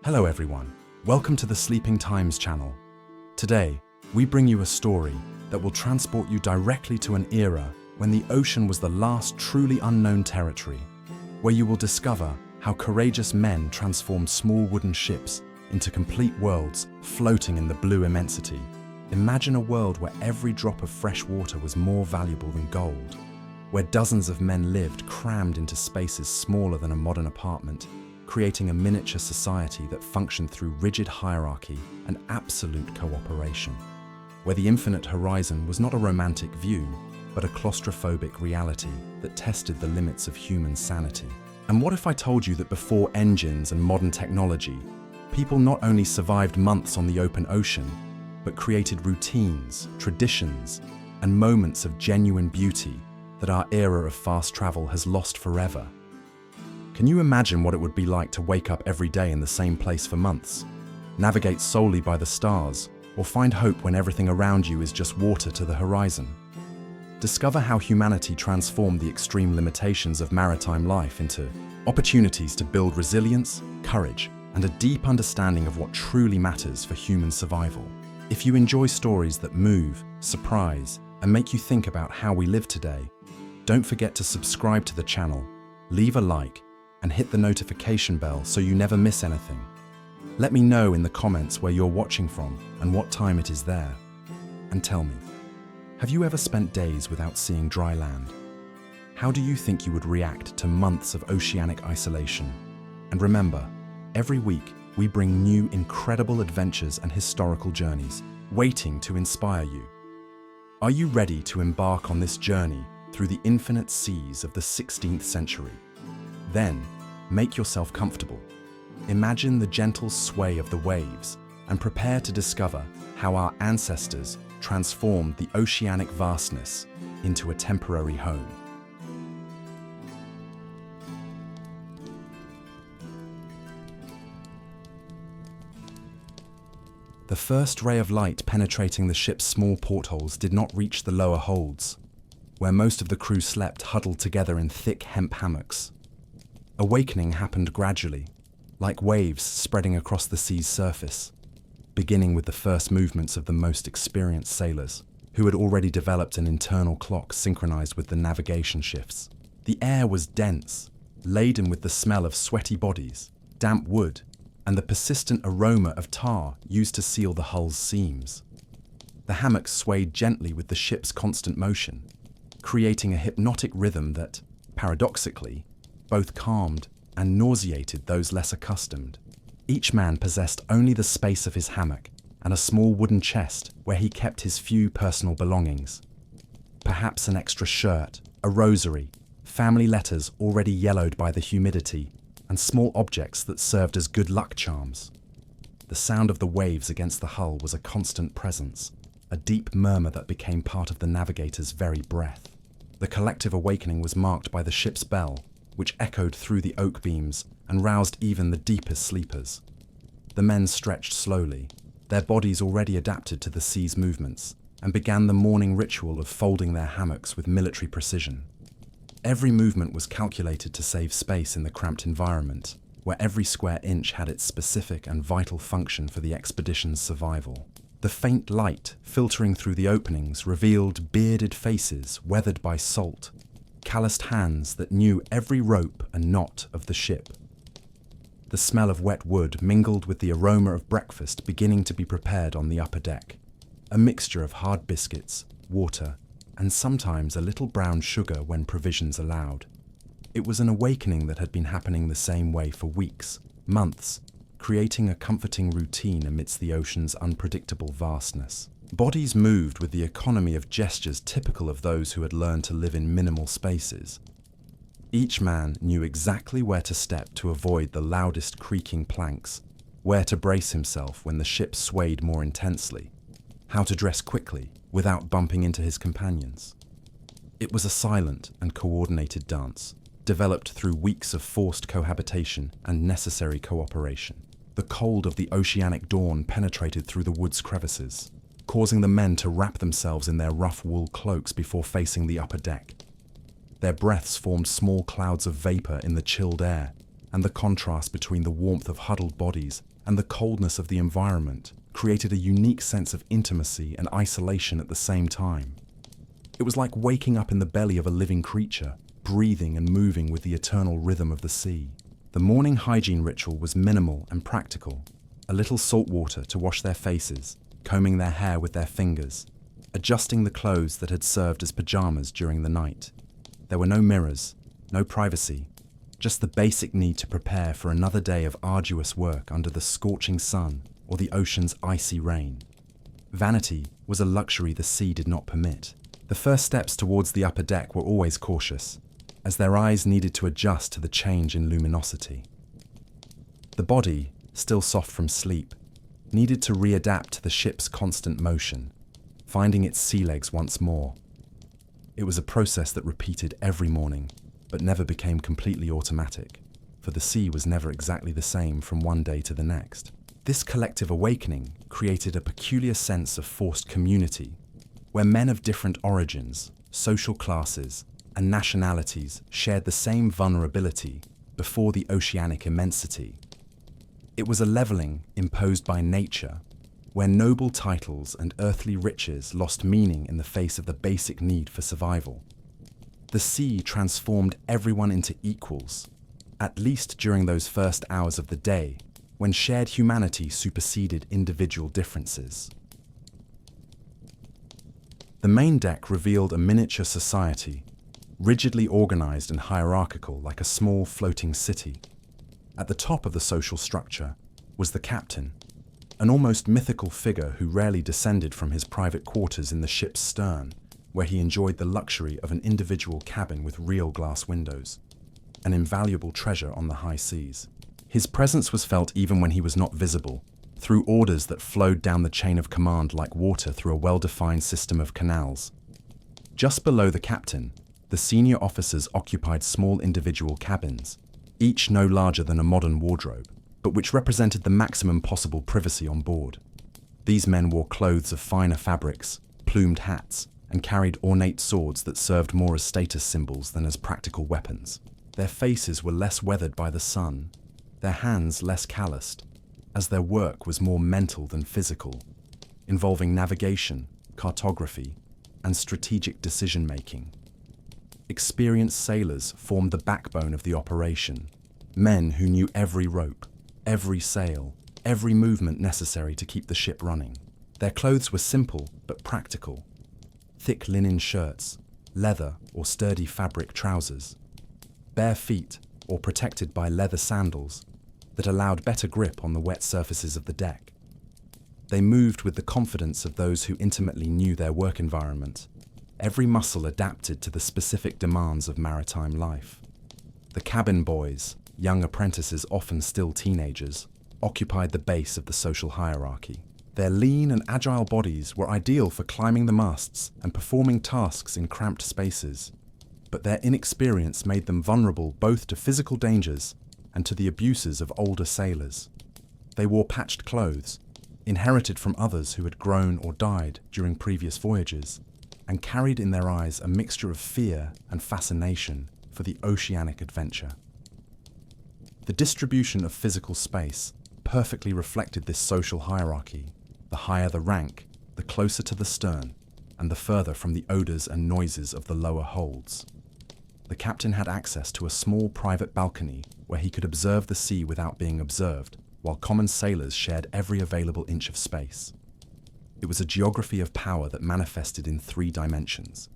Hello everyone, welcome to the Sleeping Times channel. Today, we bring you a story that will transport you directly to an era when the ocean was the last truly unknown territory, where you will discover how courageous men transformed small wooden ships into complete worlds floating in the blue immensity. Imagine a world where every drop of fresh water was more valuable than gold, where dozens of men lived crammed into spaces smaller than a modern apartment, creating a miniature society that functioned through rigid hierarchy and absolute cooperation, where the infinite horizon was not a romantic view, but a claustrophobic reality that tested the limits of human sanity. And what if I told you that before engines and modern technology, people not only survived months on the open ocean, but created routines, traditions, and moments of genuine beauty that our era of fast travel has lost forever? Can you imagine what it would be like to wake up every day in the same place for months, navigate solely by the stars, or find hope when everything around you is just water to the horizon? Discover how humanity transformed the extreme limitations of maritime life into opportunities to build resilience, courage, and a deep understanding of what truly matters for human survival. If you enjoy stories that move, surprise, and make you think about how we live today, don't forget to subscribe to the channel, leave a like, and hit the notification bell so you never miss anything. Let me know in the comments where you're watching from and what time it is there. And tell me, have you ever spent days without seeing dry land? How do you think you would react to months of oceanic isolation? And remember, every week we bring new incredible adventures and historical journeys, waiting to inspire you. Are you ready to embark on this journey through the infinite seas of the 16th century? Then, make yourself comfortable. Imagine the gentle sway of the waves and prepare to discover how our ancestors transformed the oceanic vastness into a temporary home. The first ray of light penetrating the ship's small portholes did not reach the lower holds, where most of the crew slept huddled together in thick hemp hammocks. Awakening happened gradually, like waves spreading across the sea's surface, beginning with the first movements of the most experienced sailors, who had already developed an internal clock synchronized with the navigation shifts. The air was dense, laden with the smell of sweaty bodies, damp wood, and the persistent aroma of tar used to seal the hull's seams. The hammocks swayed gently with the ship's constant motion, creating a hypnotic rhythm that, paradoxically, both calmed and nauseated those less accustomed. Each man possessed only the space of his hammock and a small wooden chest where he kept his few personal belongings. Perhaps an extra shirt, a rosary, family letters already yellowed by the humidity, and small objects that served as good luck charms. The sound of the waves against the hull was a constant presence, a deep murmur that became part of the navigator's very breath. The collective awakening was marked by the ship's bell, which echoed through the oak beams and roused even the deepest sleepers. The men stretched slowly, their bodies already adapted to the sea's movements, and began the morning ritual of folding their hammocks with military precision. Every movement was calculated to save space in the cramped environment, where every square inch had its specific and vital function for the expedition's survival. The faint light filtering through the openings revealed bearded faces weathered by salt, calloused hands that knew every rope and knot of the ship. The smell of wet wood mingled with the aroma of breakfast beginning to be prepared on the upper deck, a mixture of hard biscuits, water, and sometimes a little brown sugar when provisions allowed. It was an awakening that had been happening the same way for weeks, months, creating a comforting routine amidst the ocean's unpredictable vastness. Bodies moved with the economy of gestures typical of those who had learned to live in minimal spaces. Each man knew exactly where to step to avoid the loudest creaking planks, where to brace himself when the ship swayed more intensely, how to dress quickly without bumping into his companions. It was a silent and coordinated dance, developed through weeks of forced cohabitation and necessary cooperation. The cold of the oceanic dawn penetrated through the wood's crevices, causing the men to wrap themselves in their rough wool cloaks before facing the upper deck. Their breaths formed small clouds of vapor in the chilled air, and the contrast between the warmth of huddled bodies and the coldness of the environment created a unique sense of intimacy and isolation at the same time. It was like waking up in the belly of a living creature, breathing and moving with the eternal rhythm of the sea. The morning hygiene ritual was minimal and practical. A little salt water to wash their faces, combing their hair with their fingers, adjusting the clothes that had served as pajamas during the night. There were no mirrors, no privacy, just the basic need to prepare for another day of arduous work under the scorching sun or the ocean's icy rain. Vanity was a luxury the sea did not permit. The first steps towards the upper deck were always cautious, as their eyes needed to adjust to the change in luminosity. The body, still soft from sleep, needed to readapt to the ship's constant motion, finding its sea legs once more. It was a process that repeated every morning, but never became completely automatic, for the sea was never exactly the same from one day to the next. This collective awakening created a peculiar sense of forced community, where men of different origins, social classes, and nationalities shared the same vulnerability before the oceanic immensity. It was a leveling imposed by nature, where noble titles and earthly riches lost meaning in the face of the basic need for survival. The sea transformed everyone into equals, at least during those first hours of the day, when shared humanity superseded individual differences. The main deck revealed a miniature society, rigidly organized and hierarchical like a small floating city. At the top of the social structure was the captain, an almost mythical figure who rarely descended from his private quarters in the ship's stern, where he enjoyed the luxury of an individual cabin with real glass windows, an invaluable treasure on the high seas. His presence was felt even when he was not visible, through orders that flowed down the chain of command like water through a well-defined system of canals. Just below the captain, the senior officers occupied small individual cabins, each no larger than a modern wardrobe, but which represented the maximum possible privacy on board. These men wore clothes of finer fabrics, plumed hats, and carried ornate swords that served more as status symbols than as practical weapons. Their faces were less weathered by the sun, their hands less calloused, as their work was more mental than physical, involving navigation, cartography, and strategic decision-making. Experienced sailors formed the backbone of the operation, men who knew every rope, every sail, every movement necessary to keep the ship running. Their clothes were simple but practical: thick linen shirts, leather or sturdy fabric trousers, bare feet or protected by leather sandals that allowed better grip on the wet surfaces of the deck. They moved with the confidence of those who intimately knew their work environment, every muscle adapted to the specific demands of maritime life. The cabin boys, young apprentices often still teenagers, occupied the base of the social hierarchy. Their lean and agile bodies were ideal for climbing the masts and performing tasks in cramped spaces, but their inexperience made them vulnerable both to physical dangers and to the abuses of older sailors. They wore patched clothes, inherited from others who had grown or died during previous voyages, and carried in their eyes a mixture of fear and fascination for the oceanic adventure. The distribution of physical space perfectly reflected this social hierarchy. The higher the rank, the closer to the stern, and the further from the odors and noises of the lower holds. The captain had access to a small private balcony where he could observe the sea without being observed, while common sailors shared every available inch of space. It was a geography of power that manifested in 3 dimensions,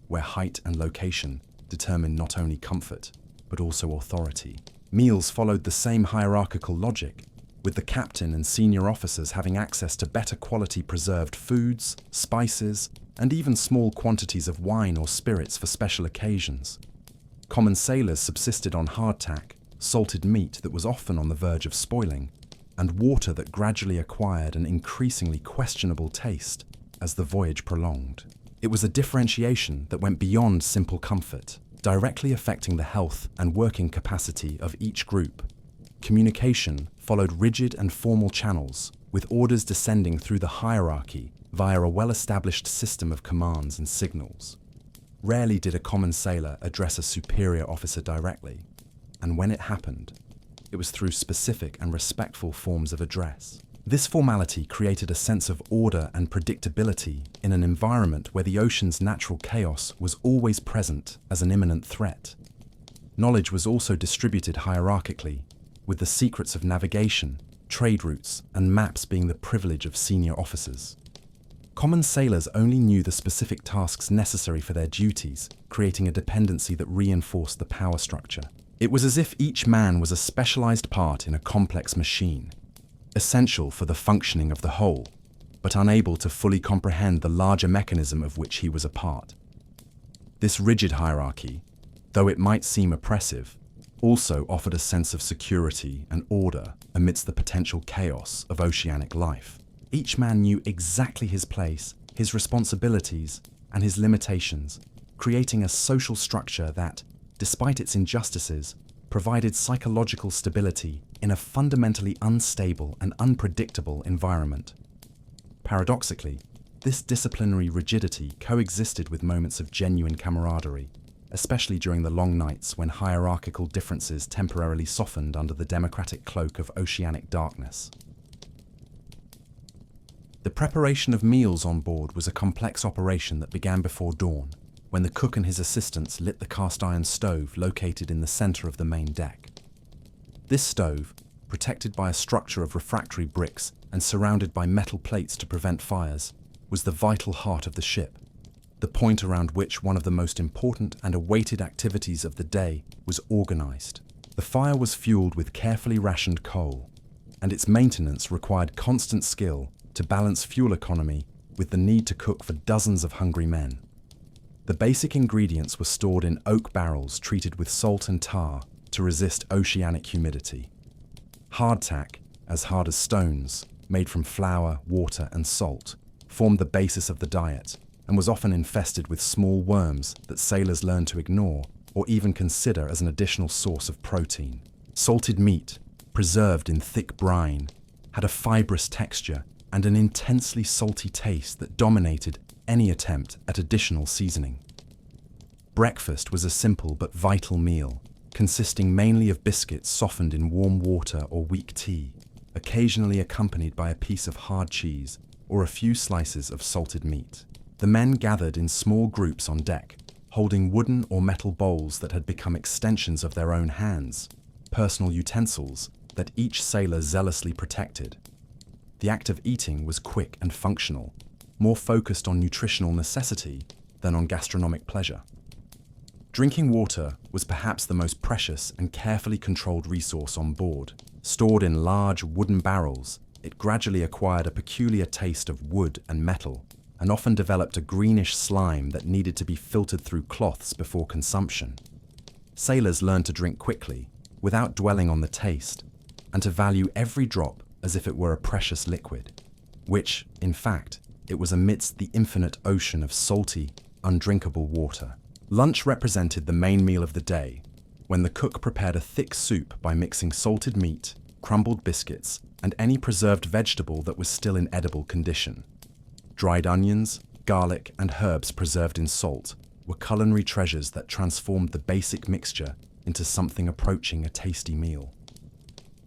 where height and location determined not only comfort, but also authority. Meals followed the same hierarchical logic, with the captain and senior officers having access to better quality preserved foods, spices, and even small quantities of wine or spirits for special occasions. Common sailors subsisted on hardtack, salted meat that was often on the verge of spoiling, and water that gradually acquired an increasingly questionable taste as the voyage prolonged. It was a differentiation that went beyond simple comfort, directly affecting the health and working capacity of each group. Communication followed rigid and formal channels, with orders descending through the hierarchy via a well-established system of commands and signals. Rarely did a common sailor address a superior officer directly, and when it happened, it was through specific and respectful forms of address. This formality created a sense of order and predictability in an environment where the ocean's natural chaos was always present as an imminent threat. Knowledge was also distributed hierarchically, with the secrets of navigation, trade routes, and maps being the privilege of senior officers. Common sailors only knew the specific tasks necessary for their duties, creating a dependency that reinforced the power structure. It was as if each man was a specialized part in a complex machine, essential for the functioning of the whole, but unable to fully comprehend the larger mechanism of which he was a part. This rigid hierarchy, though it might seem oppressive, also offered a sense of security and order amidst the potential chaos of oceanic life. Each man knew exactly his place, his responsibilities, and his limitations, creating a social structure that, despite its injustices, provided psychological stability in a fundamentally unstable and unpredictable environment. Paradoxically, this disciplinary rigidity coexisted with moments of genuine camaraderie, especially during the long nights when hierarchical differences temporarily softened under the democratic cloak of oceanic darkness. The preparation of meals on board was a complex operation that began before dawn, when the cook and his assistants lit the cast-iron stove located in the center of the main deck. This stove, protected by a structure of refractory bricks and surrounded by metal plates to prevent fires, was the vital heart of the ship, the point around which one of the most important and awaited activities of the day was organized. The fire was fueled with carefully rationed coal, and its maintenance required constant skill to balance fuel economy with the need to cook for dozens of hungry men. The basic ingredients were stored in oak barrels treated with salt and tar to resist oceanic humidity. Hardtack, as hard as stones, made from flour, water, and salt, formed the basis of the diet and was often infested with small worms that sailors learned to ignore or even consider as an additional source of protein. Salted meat, preserved in thick brine, had a fibrous texture and an intensely salty taste that dominated any attempt at additional seasoning. Breakfast was a simple but vital meal, consisting mainly of biscuits softened in warm water or weak tea, occasionally accompanied by a piece of hard cheese or a few slices of salted meat. The men gathered in small groups on deck, holding wooden or metal bowls that had become extensions of their own hands, personal utensils that each sailor zealously protected. The act of eating was quick and functional, more focused on nutritional necessity than on gastronomic pleasure. Drinking water was perhaps the most precious and carefully controlled resource on board. Stored in large wooden barrels, it gradually acquired a peculiar taste of wood and metal, and often developed a greenish slime that needed to be filtered through cloths before consumption. Sailors learned to drink quickly, without dwelling on the taste, and to value every drop as if it were a precious liquid, which, in fact, it was amidst the infinite ocean of salty, undrinkable water. Lunch represented the main meal of the day, when the cook prepared a thick soup by mixing salted meat, crumbled biscuits, and any preserved vegetable that was still in edible condition. Dried onions, garlic, and herbs preserved in salt were culinary treasures that transformed the basic mixture into something approaching a tasty meal.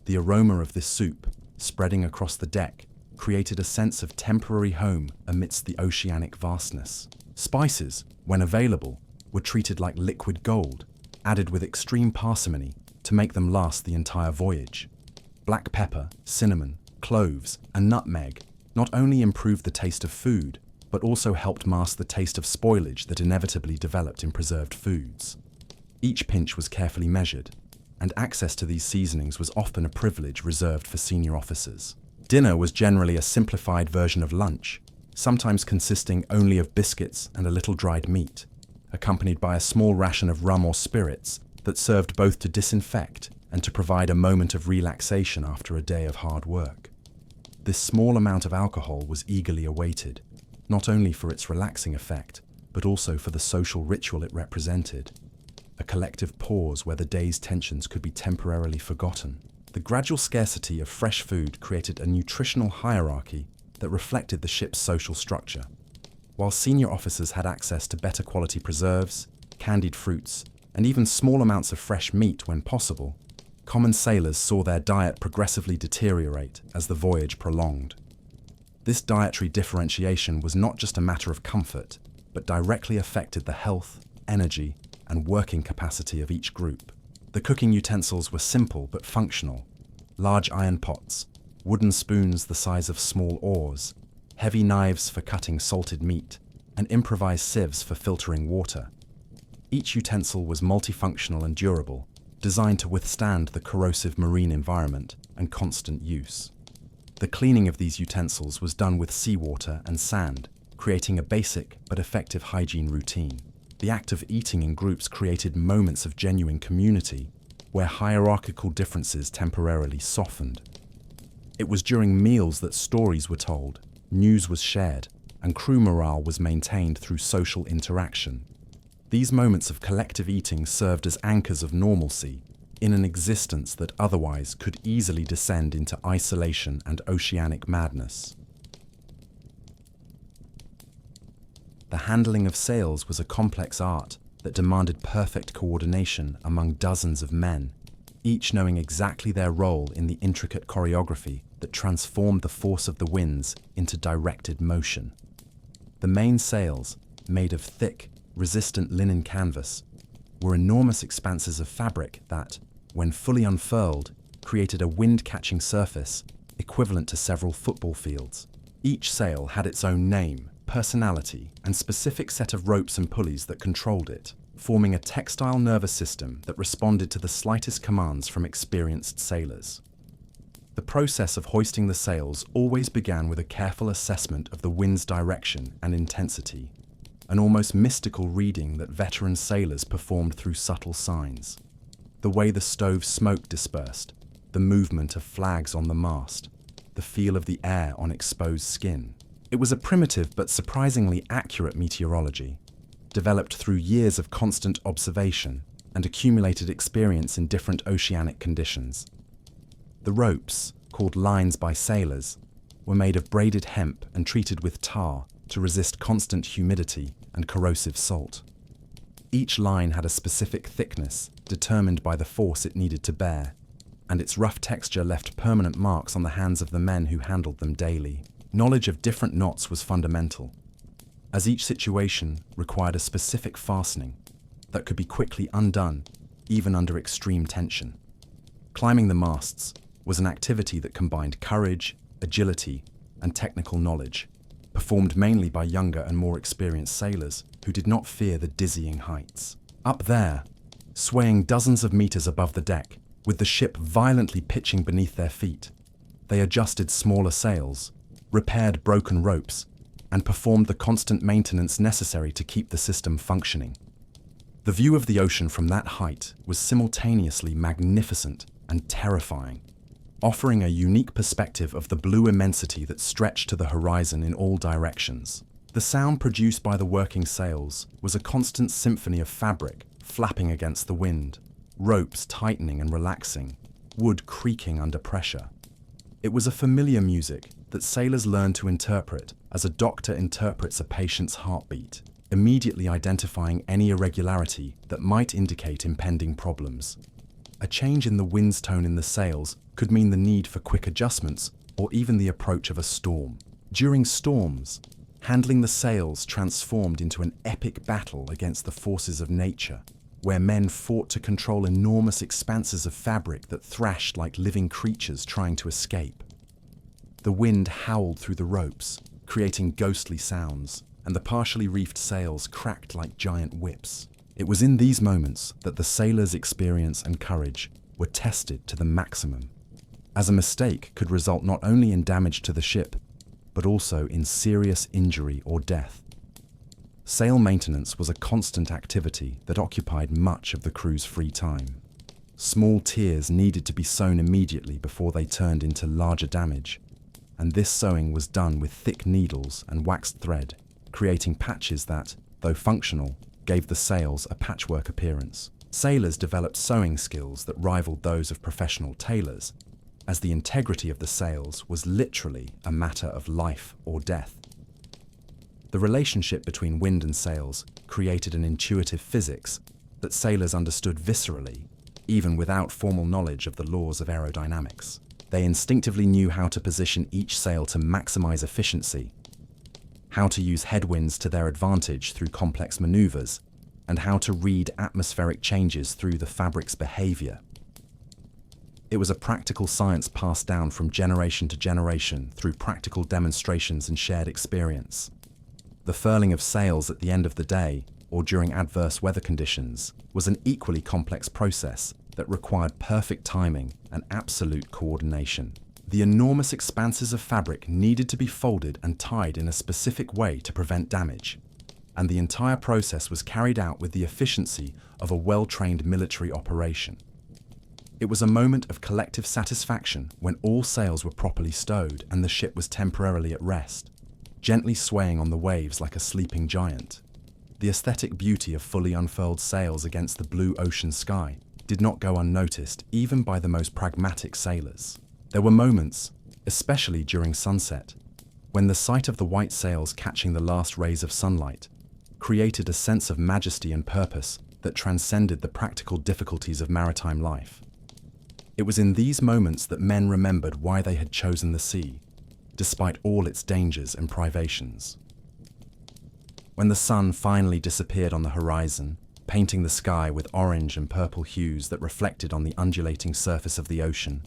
The aroma of this soup, spreading across the deck, created a sense of temporary home amidst the oceanic vastness. Spices, when available, were treated like liquid gold, added with extreme parsimony to make them last the entire voyage. Black pepper, cinnamon, cloves, and nutmeg not only improved the taste of food, but also helped mask the taste of spoilage that inevitably developed in preserved foods. Each pinch was carefully measured, and access to these seasonings was often a privilege reserved for senior officers. Dinner was generally a simplified version of lunch, sometimes consisting only of biscuits and a little dried meat, accompanied by a small ration of rum or spirits that served both to disinfect and to provide a moment of relaxation after a day of hard work. This small amount of alcohol was eagerly awaited, not only for its relaxing effect, but also for the social ritual it represented, a collective pause where the day's tensions could be temporarily forgotten. The gradual scarcity of fresh food created a nutritional hierarchy that reflected the ship's social structure. While senior officers had access to better quality preserves, candied fruits, and even small amounts of fresh meat when possible, Common sailors saw their diet progressively deteriorate as the voyage prolonged. This dietary differentiation was not just a matter of comfort, but directly affected the health, energy, and working capacity of each group. The cooking utensils were simple but functional: large iron pots, wooden spoons the size of small oars, heavy knives for cutting salted meat, and improvised sieves for filtering water. Each utensil was multifunctional and durable, designed to withstand the corrosive marine environment and constant use. The cleaning of these utensils was done with seawater and sand, creating a basic but effective hygiene routine. The act of eating in groups created moments of genuine community, where hierarchical differences temporarily softened. It was during meals that stories were told, news was shared, and crew morale was maintained through social interaction. These moments of collective eating served as anchors of normalcy in an existence that otherwise could easily descend into isolation and oceanic madness. The handling of sails was a complex art that demanded perfect coordination among dozens of men, each knowing exactly their role in the intricate choreography that transformed the force of the winds into directed motion. The main sails, made of thick, resistant linen canvas, were enormous expanses of fabric that, when fully unfurled, created a wind-catching surface equivalent to several football fields. Each sail had its own name, personality, and specific set of ropes and pulleys that controlled it, forming a textile nervous system that responded to the slightest commands from experienced sailors. The process of hoisting the sails always began with a careful assessment of the wind's direction and intensity, an almost mystical reading that veteran sailors performed through subtle signs. The way the stove's smoke dispersed, the movement of flags on the mast, the feel of the air on exposed skin. It was a primitive but surprisingly accurate meteorology, developed through years of constant observation and accumulated experience in different oceanic conditions. The ropes, called lines by sailors, were made of braided hemp and treated with tar to resist constant humidity and corrosive salt. Each line had a specific thickness determined by the force it needed to bear, and its rough texture left permanent marks on the hands of the men who handled them daily. Knowledge of different knots was fundamental, as each situation required a specific fastening that could be quickly undone, even under extreme tension. Climbing the masts was an activity that combined courage, agility, and technical knowledge, performed mainly by younger and more experienced sailors who did not fear the dizzying heights. Up there, swaying dozens of meters above the deck, with the ship violently pitching beneath their feet, they adjusted smaller sails, repaired broken ropes, and performed the constant maintenance necessary to keep the system functioning. The view of the ocean from that height was simultaneously magnificent and terrifying, offering a unique perspective of the blue immensity that stretched to the horizon in all directions. The sound produced by the working sails was a constant symphony of fabric flapping against the wind, ropes tightening and relaxing, wood creaking under pressure. It was a familiar music that sailors learned to interpret as a doctor interprets a patient's heartbeat, immediately identifying any irregularity that might indicate impending problems. A change in the wind's tone in the sails could mean the need for quick adjustments or even the approach of a storm. During storms, handling the sails transformed into an epic battle against the forces of nature, where men fought to control enormous expanses of fabric that thrashed like living creatures trying to escape. The wind howled through the ropes, creating ghostly sounds, and the partially reefed sails cracked like giant whips. It was in these moments that the sailors' experience and courage were tested to the maximum, as a mistake could result not only in damage to the ship, but also in serious injury or death. Sail maintenance was a constant activity that occupied much of the crew's free time. Small tiers needed to be sewn immediately before they turned into larger damage, and this sewing was done with thick needles and waxed thread, creating patches that, though functional, gave the sails a patchwork appearance. Sailors developed sewing skills that rivaled those of professional tailors, as the integrity of the sails was literally a matter of life or death. The relationship between wind and sails created an intuitive physics that sailors understood viscerally even without formal knowledge of the laws of aerodynamics. They instinctively knew how to position each sail to maximize efficiency, how to use headwinds to their advantage through complex maneuvers, and how to read atmospheric changes through the fabric's behavior. It was a practical science passed down from generation to generation through practical demonstrations and shared experience. The furling of sails at the end of the day, or during adverse weather conditions, was an equally complex process that required perfect timing and absolute coordination. The enormous expanses of fabric needed to be folded and tied in a specific way to prevent damage, and the entire process was carried out with the efficiency of a well-trained military operation. It was a moment of collective satisfaction when all sails were properly stowed and the ship was temporarily at rest, gently swaying on the waves like a sleeping giant. The aesthetic beauty of fully unfurled sails against the blue ocean sky did not go unnoticed even by the most pragmatic sailors. There were moments, especially during sunset, when the sight of the white sails catching the last rays of sunlight created a sense of majesty and purpose that transcended the practical difficulties of maritime life. It was in these moments that men remembered why they had chosen the sea, despite all its dangers and privations. When the sun finally disappeared on the horizon, painting the sky with orange and purple hues that reflected on the undulating surface of the ocean,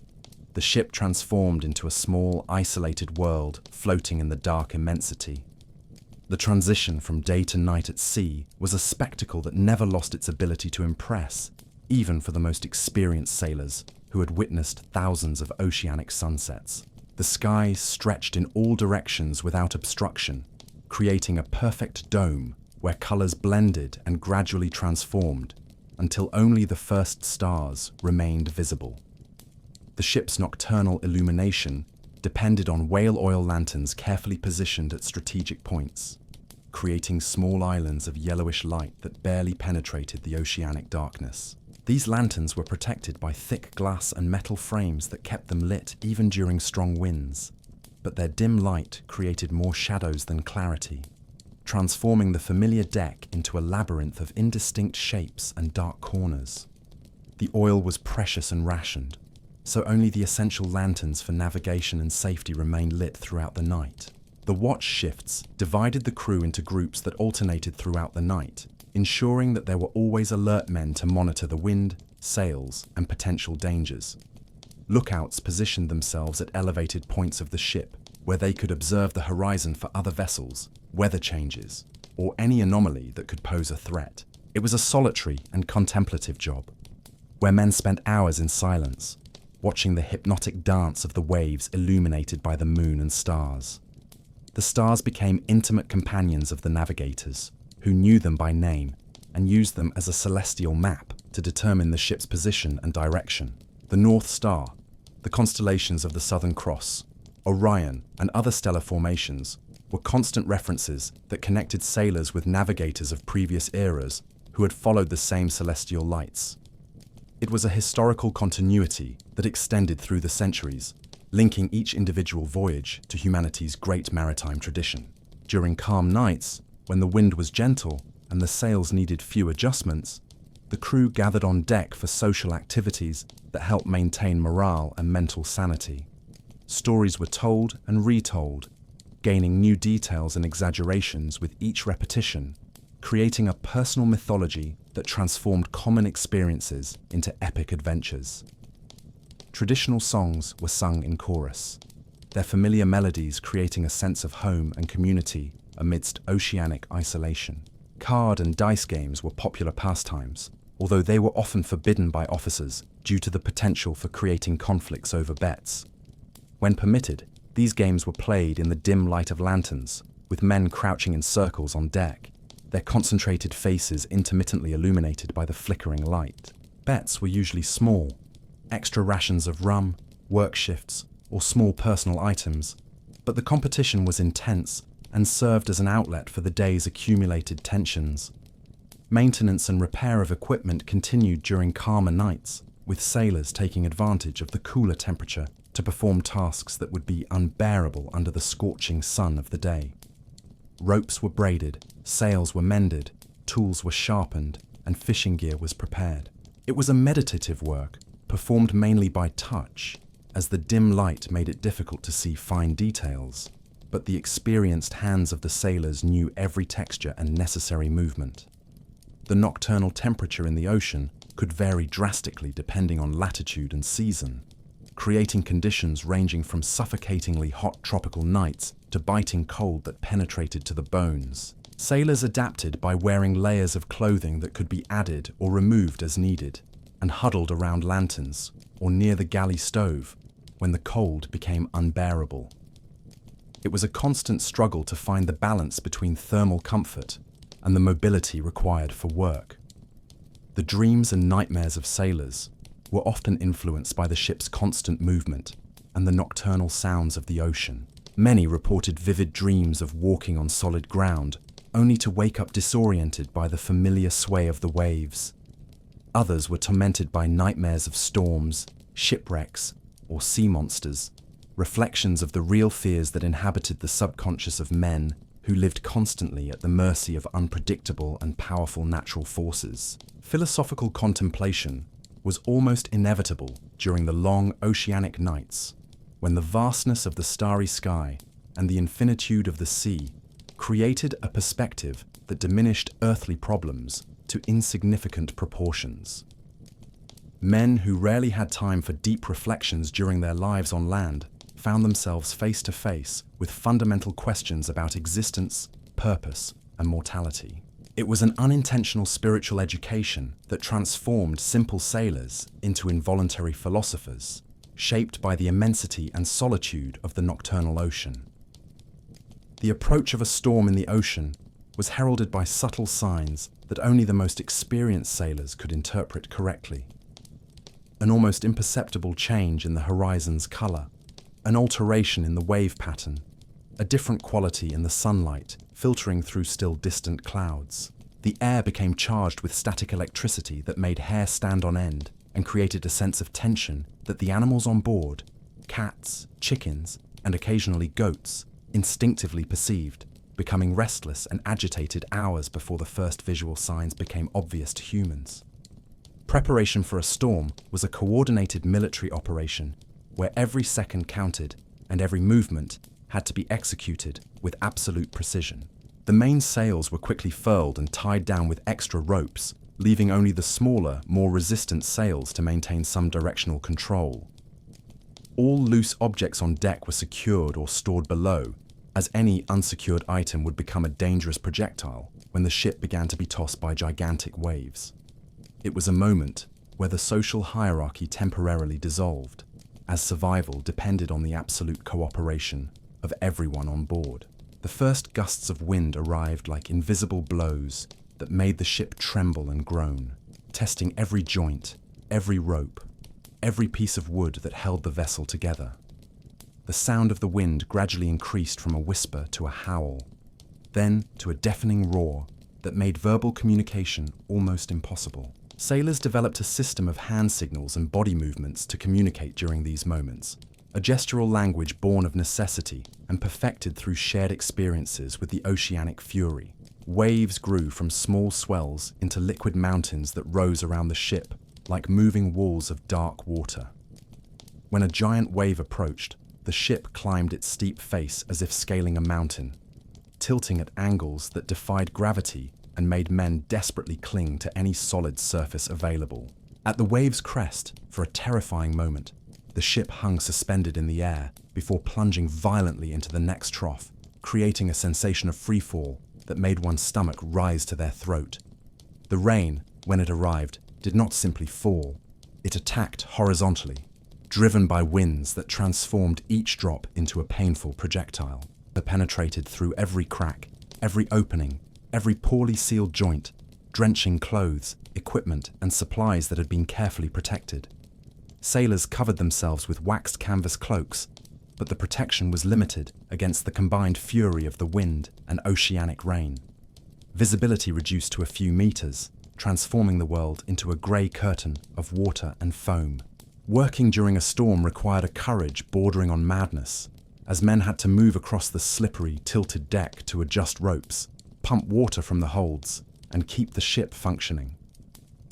the ship transformed into a small, isolated world floating in the dark immensity. The transition from day to night at sea was a spectacle that never lost its ability to impress, even for the most experienced sailors who had witnessed thousands of oceanic sunsets. The sky stretched in all directions without obstruction, creating a perfect dome where colors blended and gradually transformed until only the first stars remained visible. The ship's nocturnal illumination depended on whale oil lanterns carefully positioned at strategic points, creating small islands of yellowish light that barely penetrated the oceanic darkness. These lanterns were protected by thick glass and metal frames that kept them lit even during strong winds, but their dim light created more shadows than clarity, transforming the familiar deck into a labyrinth of indistinct shapes and dark corners. The oil was precious and rationed, so only the essential lanterns for navigation and safety remained lit throughout the night. The watch shifts divided the crew into groups that alternated throughout the night, ensuring that there were always alert men to monitor the wind, sails, and potential dangers. Lookouts positioned themselves at elevated points of the ship, where they could observe the horizon for other vessels, weather changes, or any anomaly that could pose a threat. It was a solitary and contemplative job, where men spent hours in silence, watching the hypnotic dance of the waves illuminated by the moon and stars. The stars became intimate companions of the navigators, who knew them by name and used them as a celestial map to determine the ship's position and direction. The North Star, the constellations of the Southern Cross, Orion, and other stellar formations were constant references that connected sailors with navigators of previous eras who had followed the same celestial lights. It was a historical continuity that extended through the centuries, linking each individual voyage to humanity's great maritime tradition. During calm nights, when the wind was gentle and the sails needed few adjustments, the crew gathered on deck for social activities that helped maintain morale and mental sanity. Stories were told and retold, gaining new details and exaggerations with each repetition, creating a personal mythology that transformed common experiences into epic adventures. Traditional songs were sung in chorus, their familiar melodies creating a sense of home and community amidst oceanic isolation. Card and dice games were popular pastimes, although they were often forbidden by officers due to the potential for creating conflicts over bets. When permitted, these games were played in the dim light of lanterns, with men crouching in circles on deck, their concentrated faces intermittently illuminated by the flickering light. Bets were usually small, extra rations of rum, work shifts, or small personal items, but the competition was intense and served as an outlet for the day's accumulated tensions. Maintenance and repair of equipment continued during calmer nights, with sailors taking advantage of the cooler temperature to perform tasks that would be unbearable under the scorching sun of the day. Ropes were braided, sails were mended, tools were sharpened, and fishing gear was prepared. It was a meditative work, performed mainly by touch, as the dim light made it difficult to see fine details, but the experienced hands of the sailors knew every texture and necessary movement. The nocturnal temperature in the ocean could vary drastically depending on latitude and season, creating conditions ranging from suffocatingly hot tropical nights to biting cold that penetrated to the bones. Sailors adapted by wearing layers of clothing that could be added or removed as needed, and huddled around lanterns or near the galley stove when the cold became unbearable. It was a constant struggle to find the balance between thermal comfort and the mobility required for work. The dreams and nightmares of sailors were often influenced by the ship's constant movement and the nocturnal sounds of the ocean. Many reported vivid dreams of walking on solid ground, only to wake up disoriented by the familiar sway of the waves. Others were tormented by nightmares of storms, shipwrecks, or sea monsters, reflections of the real fears that inhabited the subconscious of men who lived constantly at the mercy of unpredictable and powerful natural forces. Philosophical contemplation was almost inevitable during the long oceanic nights, when the vastness of the starry sky and the infinitude of the sea created a perspective that diminished earthly problems to insignificant proportions. Men who rarely had time for deep reflections during their lives on land found themselves face to face with fundamental questions about existence, purpose, and mortality. It was an unintentional spiritual education that transformed simple sailors into involuntary philosophers, shaped by the immensity and solitude of the nocturnal ocean. The approach of a storm in the ocean was heralded by subtle signs that only the most experienced sailors could interpret correctly. An almost imperceptible change in the horizon's color, an alteration in the wave pattern, a different quality in the sunlight filtering through still distant clouds. The air became charged with static electricity that made hair stand on end and created a sense of tension that the animals on board, cats, chickens, and occasionally goats, instinctively perceived, becoming restless and agitated hours before the first visual signs became obvious to humans. Preparation for a storm was a coordinated military operation where every second counted and every movement had to be executed with absolute precision. The main sails were quickly furled and tied down with extra ropes, leaving only the smaller, more resistant sails to maintain some directional control. All loose objects on deck were secured or stored below, as any unsecured item would become a dangerous projectile when the ship began to be tossed by gigantic waves. It was a moment where the social hierarchy temporarily dissolved, as survival depended on the absolute cooperation of everyone on board. The first gusts of wind arrived like invisible blows that made the ship tremble and groan, testing every joint, every rope, every piece of wood that held the vessel together. The sound of the wind gradually increased from a whisper to a howl, then to a deafening roar that made verbal communication almost impossible. Sailors developed a system of hand signals and body movements to communicate during these moments, a gestural language born of necessity and perfected through shared experiences with the oceanic fury. Waves grew from small swells into liquid mountains that rose around the ship like moving walls of dark water. When a giant wave approached, the ship climbed its steep face as if scaling a mountain, tilting at angles that defied gravity and made men desperately cling to any solid surface available. At the wave's crest, for a terrifying moment, the ship hung suspended in the air before plunging violently into the next trough, creating a sensation of free fall that made one's stomach rise to their throat. The rain, when it arrived, did not simply fall. It attacked horizontally, driven by winds that transformed each drop into a painful projectile that penetrated through every crack, every opening, every poorly sealed joint, drenching clothes, equipment, and supplies that had been carefully protected. Sailors covered themselves with waxed canvas cloaks, but the protection was limited against the combined fury of the wind and oceanic rain. Visibility reduced to a few meters, transforming the world into a grey curtain of water and foam. Working during a storm required a courage bordering on madness, as men had to move across the slippery, tilted deck to adjust ropes, pump water from the holds, and keep the ship functioning.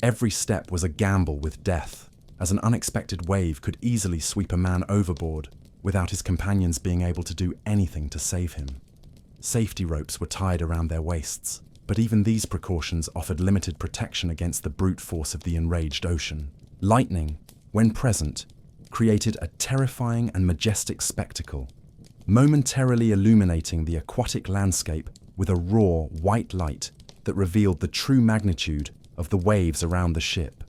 Every step was a gamble with death, as an unexpected wave could easily sweep a man overboard without his companions being able to do anything to save him. Safety ropes were tied around their waists, but even these precautions offered limited protection against the brute force of the enraged ocean. Lightning, when present, created a terrifying and majestic spectacle, momentarily illuminating the aquatic landscape with a raw, white light that revealed the true magnitude of the waves around the ship.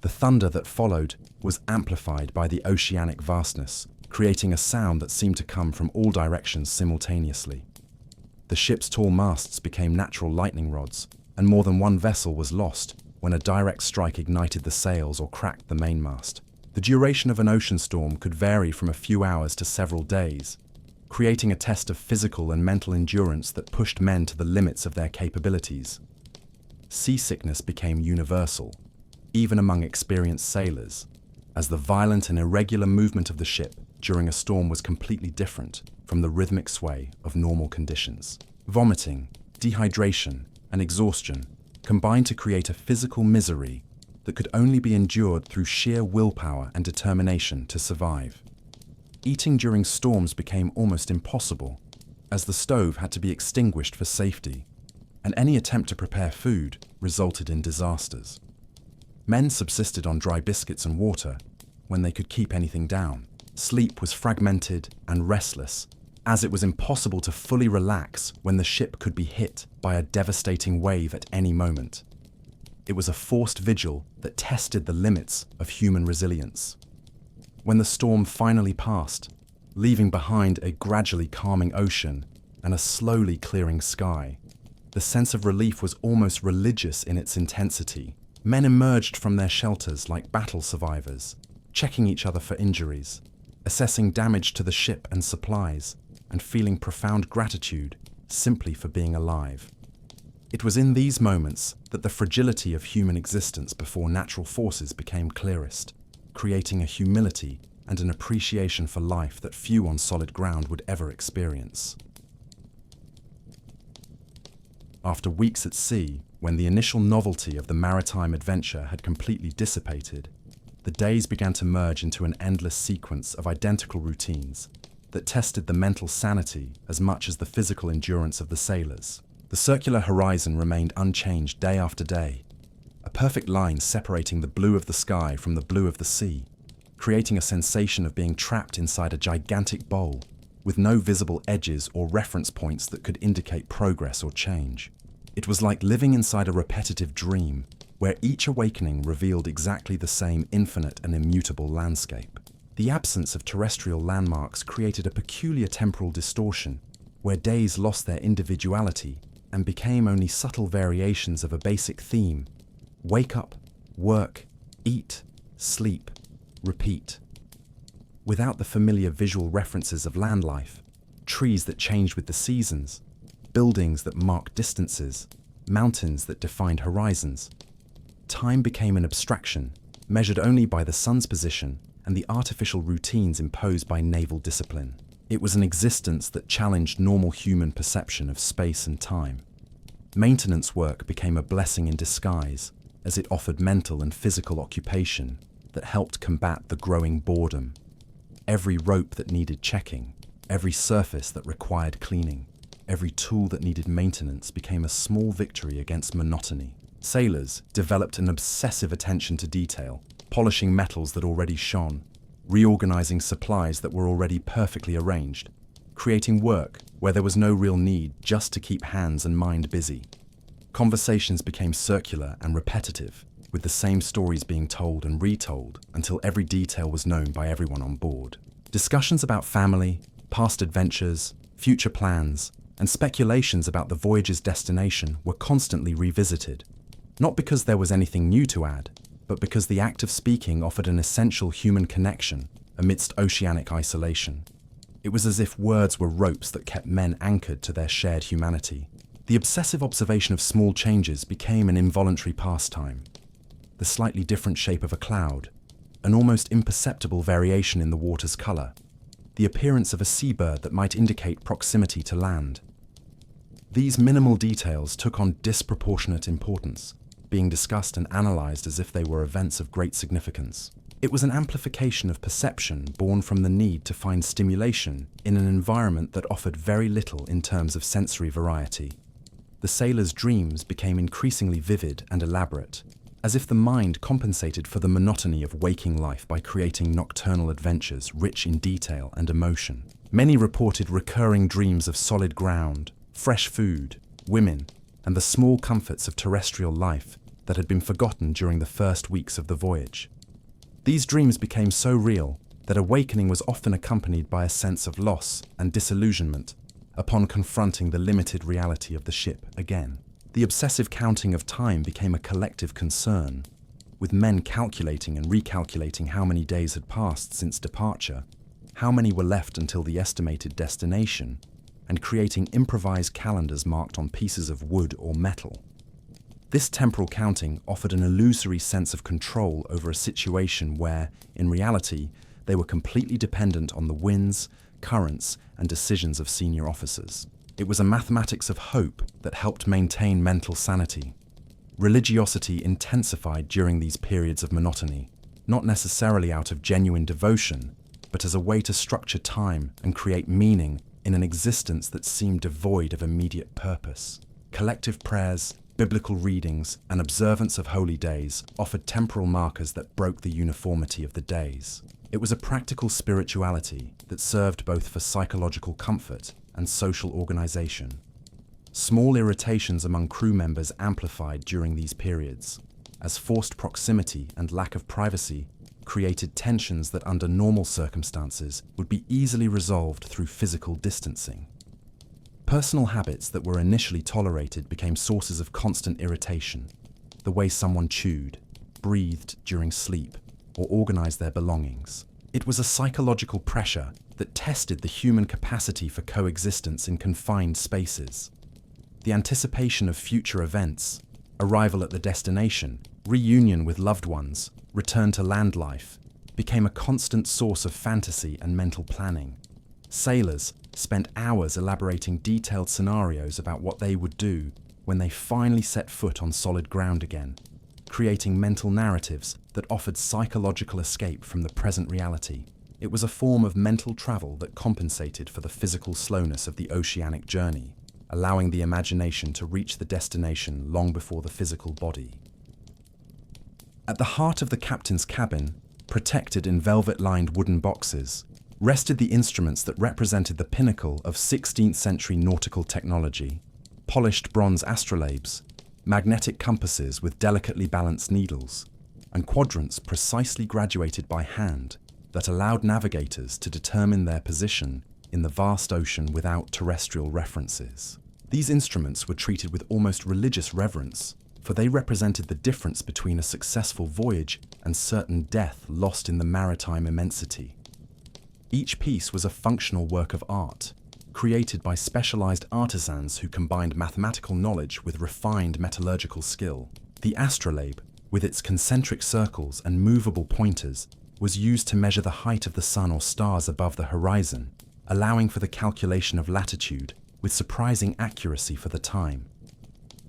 The thunder that followed was amplified by the oceanic vastness, creating a sound that seemed to come from all directions simultaneously. The ship's tall masts became natural lightning rods, and more than one vessel was lost when a direct strike ignited the sails or cracked the mainmast. The duration of an ocean storm could vary from a few hours to several days, creating a test of physical and mental endurance that pushed men to the limits of their capabilities. Seasickness became universal, even among experienced sailors, as the violent and irregular movement of the ship during a storm was completely different from the rhythmic sway of normal conditions. Vomiting, dehydration, and exhaustion combined to create a physical misery that could only be endured through sheer willpower and determination to survive. Eating during storms became almost impossible, as the stove had to be extinguished for safety, and any attempt to prepare food resulted in disasters. Men subsisted on dry biscuits and water when they could keep anything down. Sleep was fragmented and restless, as it was impossible to fully relax when the ship could be hit by a devastating wave at any moment. It was a forced vigil that tested the limits of human resilience. When the storm finally passed, leaving behind a gradually calming ocean and a slowly clearing sky, the sense of relief was almost religious in its intensity. Men emerged from their shelters like battle survivors, checking each other for injuries, assessing damage to the ship and supplies, and feeling profound gratitude simply for being alive. It was in these moments that the fragility of human existence before natural forces became clearest, creating a humility and an appreciation for life that few on solid ground would ever experience. After weeks at sea, when the initial novelty of the maritime adventure had completely dissipated, the days began to merge into an endless sequence of identical routines that tested the mental sanity as much as the physical endurance of the sailors. The circular horizon remained unchanged day after day, a perfect line separating the blue of the sky from the blue of the sea, creating a sensation of being trapped inside a gigantic bowl, with no visible edges or reference points that could indicate progress or change. It was like living inside a repetitive dream, where each awakening revealed exactly the same infinite and immutable landscape. The absence of terrestrial landmarks created a peculiar temporal distortion, where days lost their individuality and became only subtle variations of a basic theme: wake up, work, eat, sleep, repeat. Without the familiar visual references of land life, trees that changed with the seasons, buildings that marked distances, mountains that defined horizons, time became an abstraction, measured only by the sun's position and the artificial routines imposed by naval discipline. It was an existence that challenged normal human perception of space and time. Maintenance work became a blessing in disguise, as it offered mental and physical occupation that helped combat the growing boredom. Every rope that needed checking, every surface that required cleaning, every tool that needed maintenance became a small victory against monotony. Sailors developed an obsessive attention to detail, polishing metals that already shone, reorganizing supplies that were already perfectly arranged, creating work where there was no real need just to keep hands and mind busy. Conversations became circular and repetitive, with the same stories being told and retold until every detail was known by everyone on board. Discussions about family, past adventures, future plans, and speculations about the voyage's destination were constantly revisited, not because there was anything new to add, but because the act of speaking offered an essential human connection amidst oceanic isolation. It was as if words were ropes that kept men anchored to their shared humanity. The obsessive observation of small changes became an involuntary pastime. The slightly different shape of a cloud, an almost imperceptible variation in the water's color, the appearance of a seabird that might indicate proximity to land. These minimal details took on disproportionate importance, being discussed and analysed as if they were events of great significance. It was an amplification of perception born from the need to find stimulation in an environment that offered very little in terms of sensory variety. The sailors' dreams became increasingly vivid and elaborate, as if the mind compensated for the monotony of waking life by creating nocturnal adventures rich in detail and emotion. Many reported recurring dreams of solid ground, fresh food, women, and the small comforts of terrestrial life that had been forgotten during the first weeks of the voyage. These dreams became so real that awakening was often accompanied by a sense of loss and disillusionment upon confronting the limited reality of the ship again. The obsessive counting of time became a collective concern, with men calculating and recalculating how many days had passed since departure, how many were left until the estimated destination, and creating improvised calendars marked on pieces of wood or metal. This temporal counting offered an illusory sense of control over a situation where, in reality, they were completely dependent on the winds, currents, and decisions of senior officers. It was a mathematics of hope that helped maintain mental sanity. Religiosity intensified during these periods of monotony, not necessarily out of genuine devotion, but as a way to structure time and create meaning in an existence that seemed devoid of immediate purpose. Collective prayers, biblical readings, and observance of holy days offered temporal markers that broke the uniformity of the days. It was a practical spirituality that served both for psychological comfort and social organization. Small irritations among crew members amplified during these periods, as forced proximity and lack of privacy created tensions that under normal circumstances would be easily resolved through physical distancing. Personal habits that were initially tolerated became sources of constant irritation. The way someone chewed, breathed during sleep, or organized their belongings. It was a psychological pressure that tested the human capacity for coexistence in confined spaces. The anticipation of future events, arrival at the destination, reunion with loved ones, return to land life, became a constant source of fantasy and mental planning. Sailors spent hours elaborating detailed scenarios about what they would do when they finally set foot on solid ground again, creating mental narratives that offered psychological escape from the present reality. It was a form of mental travel that compensated for the physical slowness of the oceanic journey, allowing the imagination to reach the destination long before the physical body. At the heart of the captain's cabin, protected in velvet-lined wooden boxes, rested the instruments that represented the pinnacle of 16th century nautical technology: polished bronze astrolabes, magnetic compasses with delicately balanced needles, and quadrants precisely graduated by hand that allowed navigators to determine their position in the vast ocean without terrestrial references. These instruments were treated with almost religious reverence, for they represented the difference between a successful voyage and certain death lost in the maritime immensity. Each piece was a functional work of art, created by specialized artisans who combined mathematical knowledge with refined metallurgical skill. The astrolabe, with its concentric circles and movable pointers, was used to measure the height of the sun or stars above the horizon, allowing for the calculation of latitude with surprising accuracy for the time.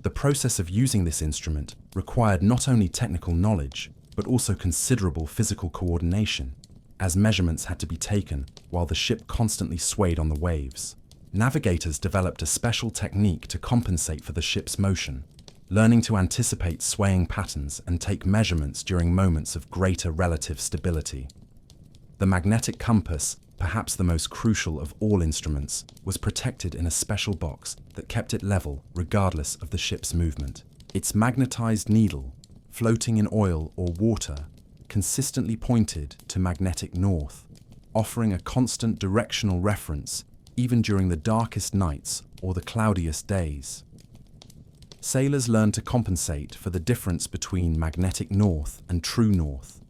The process of using this instrument required not only technical knowledge, but also considerable physical coordination, as measurements had to be taken while the ship constantly swayed on the waves. Navigators developed a special technique to compensate for the ship's motion, learning to anticipate swaying patterns and take measurements during moments of greater relative stability. The magnetic compass, perhaps the most crucial of all instruments, was protected in a special box that kept it level regardless of the ship's movement. Its magnetized needle, floating in oil or water, consistently pointed to magnetic north, offering a constant directional reference even during the darkest nights or the cloudiest days. Sailors learned to compensate for the difference between magnetic north and true north,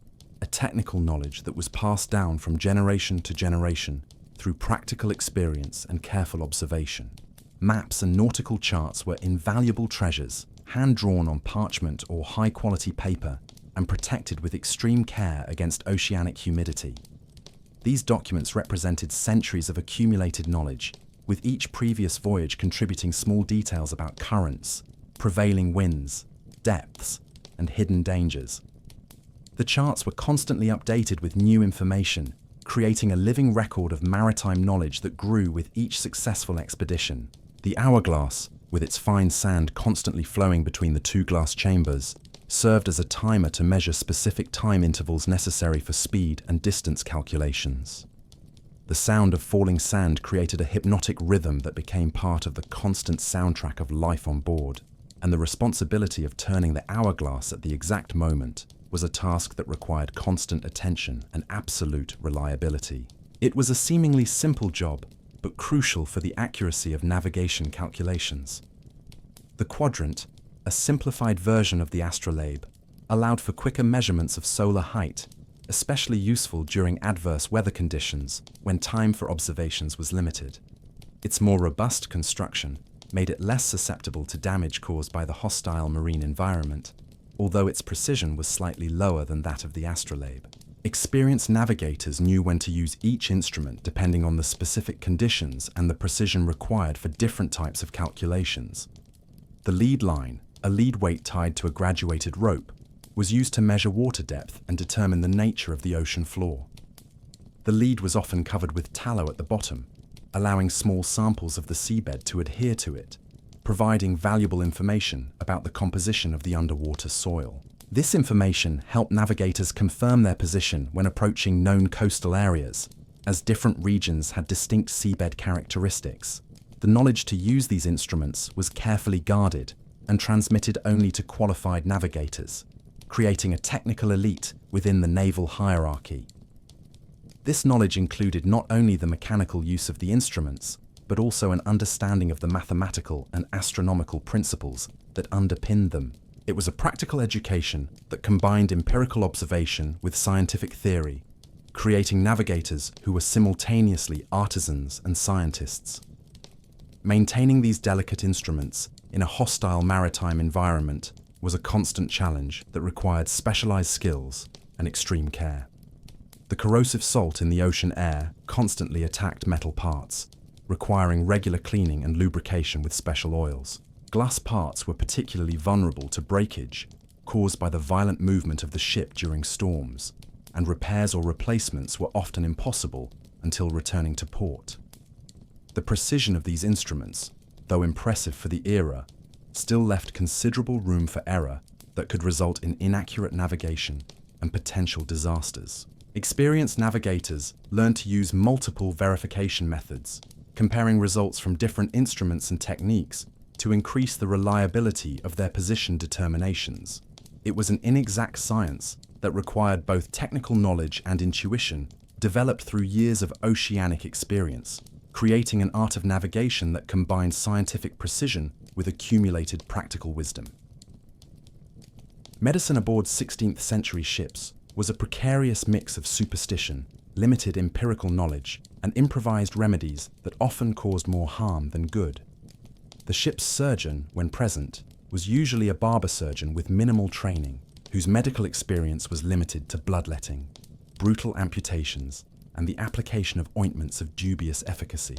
a technical knowledge that was passed down from generation to generation through practical experience and careful observation. Maps and nautical charts were invaluable treasures, hand-drawn on parchment or high-quality paper and protected with extreme care against oceanic humidity. These documents represented centuries of accumulated knowledge, with each previous voyage contributing small details about currents, prevailing winds, depths, and hidden dangers. The charts were constantly updated with new information, creating a living record of maritime knowledge that grew with each successful expedition. The hourglass, with its fine sand constantly flowing between the two glass chambers, served as a timer to measure specific time intervals necessary for speed and distance calculations. The sound of falling sand created a hypnotic rhythm that became part of the constant soundtrack of life on board, and the responsibility of turning the hourglass at the exact moment was a task that required constant attention and absolute reliability. It was a seemingly simple job, but crucial for the accuracy of navigation calculations. The quadrant, a simplified version of the astrolabe, allowed for quicker measurements of solar height, especially useful during adverse weather conditions when time for observations was limited. Its more robust construction made it less susceptible to damage caused by the hostile marine environment, although its precision was slightly lower than that of the astrolabe. Experienced navigators knew when to use each instrument depending on the specific conditions and the precision required for different types of calculations. The lead line, a lead weight tied to a graduated rope, was used to measure water depth and determine the nature of the ocean floor. The lead was often covered with tallow at the bottom, allowing small samples of the seabed to adhere to it, providing valuable information about the composition of the underwater soil. This information helped navigators confirm their position when approaching known coastal areas, as different regions had distinct seabed characteristics. The knowledge to use these instruments was carefully guarded and transmitted only to qualified navigators, creating a technical elite within the naval hierarchy. This knowledge included not only the mechanical use of the instruments, but also an understanding of the mathematical and astronomical principles that underpinned them. It was a practical education that combined empirical observation with scientific theory, creating navigators who were simultaneously artisans and scientists. Maintaining these delicate instruments in a hostile maritime environment was a constant challenge that required specialized skills and extreme care. The corrosive salt in the ocean air constantly attacked metal parts, requiring regular cleaning and lubrication with special oils. Glass parts were particularly vulnerable to breakage caused by the violent movement of the ship during storms, and repairs or replacements were often impossible until returning to port. The precision of these instruments, though impressive for the era, still left considerable room for error that could result in inaccurate navigation and potential disasters. Experienced navigators learned to use multiple verification methods, comparing results from different instruments and techniques to increase the reliability of their position determinations. It was an inexact science that required both technical knowledge and intuition developed through years of oceanic experience, creating an art of navigation that combined scientific precision with accumulated practical wisdom. Medicine aboard 16th century ships was a precarious mix of superstition, limited empirical knowledge, and improvised remedies that often caused more harm than good. The ship's surgeon, when present, was usually a barber surgeon with minimal training, whose medical experience was limited to bloodletting, brutal amputations, and the application of ointments of dubious efficacy.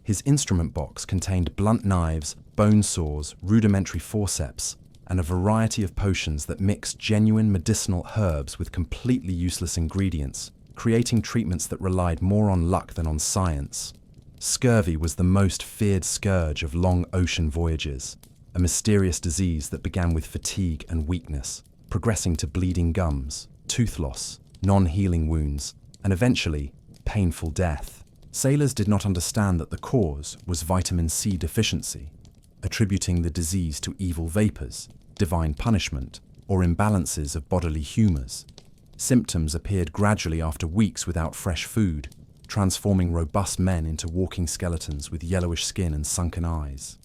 His instrument box contained blunt knives, bone saws, rudimentary forceps, and a variety of potions that mixed genuine medicinal herbs with completely useless ingredients, creating treatments that relied more on luck than on science. Scurvy was the most feared scourge of long ocean voyages, a mysterious disease that began with fatigue and weakness, progressing to bleeding gums, tooth loss, non-healing wounds, and eventually, painful death. Sailors did not understand that the cause was vitamin C deficiency, attributing the disease to evil vapors, divine punishment, or imbalances of bodily humors. Symptoms appeared gradually after weeks without fresh food, transforming robust men into walking skeletons with yellowish skin and sunken eyes.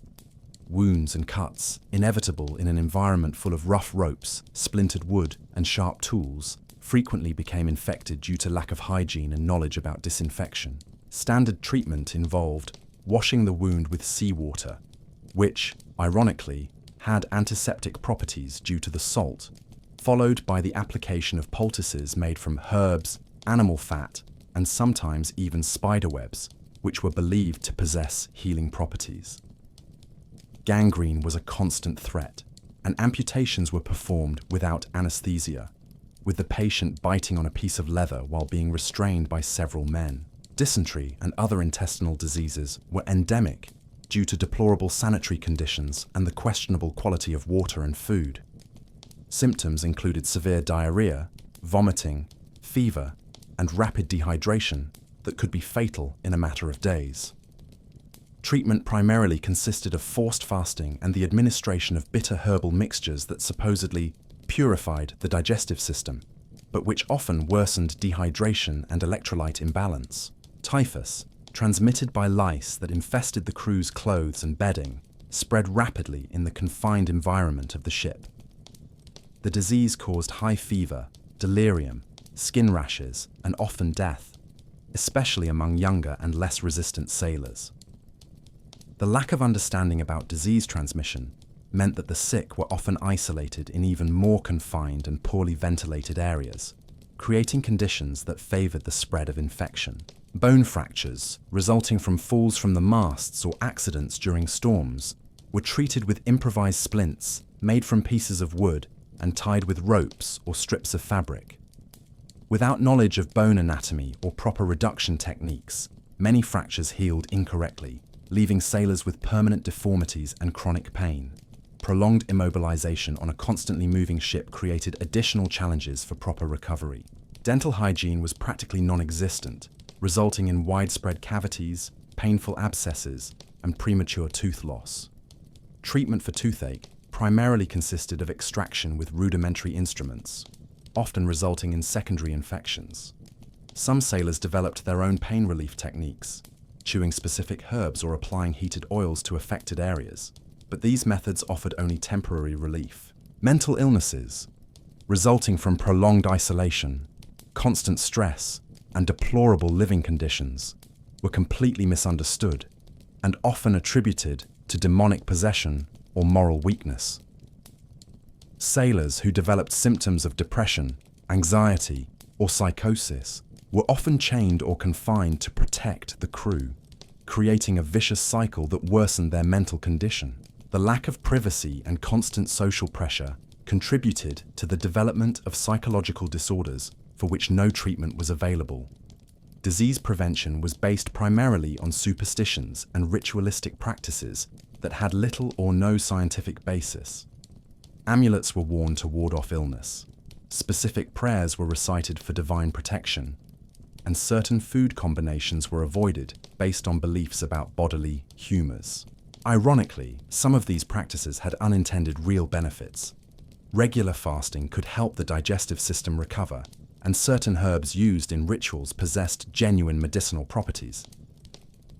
Wounds and cuts, inevitable in an environment full of rough ropes, splintered wood, and sharp tools, frequently became infected due to lack of hygiene and knowledge about disinfection. Standard treatment involved washing the wound with seawater, which, ironically, had antiseptic properties due to the salt, followed by the application of poultices made from herbs, animal fat, and sometimes even spiderwebs, which were believed to possess healing properties. Gangrene was a constant threat, and amputations were performed without anesthesia, with the patient biting on a piece of leather while being restrained by several men. Dysentery and other intestinal diseases were endemic due to deplorable sanitary conditions and the questionable quality of water and food. Symptoms included severe diarrhea, vomiting, fever, and rapid dehydration that could be fatal in a matter of days. Treatment primarily consisted of forced fasting and the administration of bitter herbal mixtures that supposedly purified the digestive system, but which often worsened dehydration and electrolyte imbalance. Typhus, transmitted by lice that infested the crew's clothes and bedding, spread rapidly in the confined environment of the ship. The disease caused high fever, delirium, skin rashes, and often death, especially among younger and less resistant sailors. The lack of understanding about disease transmission meant that the sick were often isolated in even more confined and poorly ventilated areas, creating conditions that favored the spread of infection. Bone fractures, resulting from falls from the masts or accidents during storms, were treated with improvised splints made from pieces of wood and tied with ropes or strips of fabric. Without knowledge of bone anatomy or proper reduction techniques, many fractures healed incorrectly, leaving sailors with permanent deformities and chronic pain. Prolonged immobilization on a constantly moving ship created additional challenges for proper recovery. Dental hygiene was practically non-existent, resulting in widespread cavities, painful abscesses, and premature tooth loss. Treatment for toothache primarily consisted of extraction with rudimentary instruments, often resulting in secondary infections. Some sailors developed their own pain relief techniques, chewing specific herbs or applying heated oils to affected areas, but these methods offered only temporary relief. Mental illnesses, resulting from prolonged isolation, constant stress, and deplorable living conditions, were completely misunderstood and often attributed to demonic possession or moral weakness. Sailors who developed symptoms of depression, anxiety, or psychosis were often chained or confined to protect the crew, creating a vicious cycle that worsened their mental condition. The lack of privacy and constant social pressure contributed to the development of psychological disorders for which no treatment was available. Disease prevention was based primarily on superstitions and ritualistic practices that had little or no scientific basis. Amulets were worn to ward off illness. Specific prayers were recited for divine protection, and certain food combinations were avoided based on beliefs about bodily humors. Ironically, some of these practices had unintended real benefits. Regular fasting could help the digestive system recover, and certain herbs used in rituals possessed genuine medicinal properties.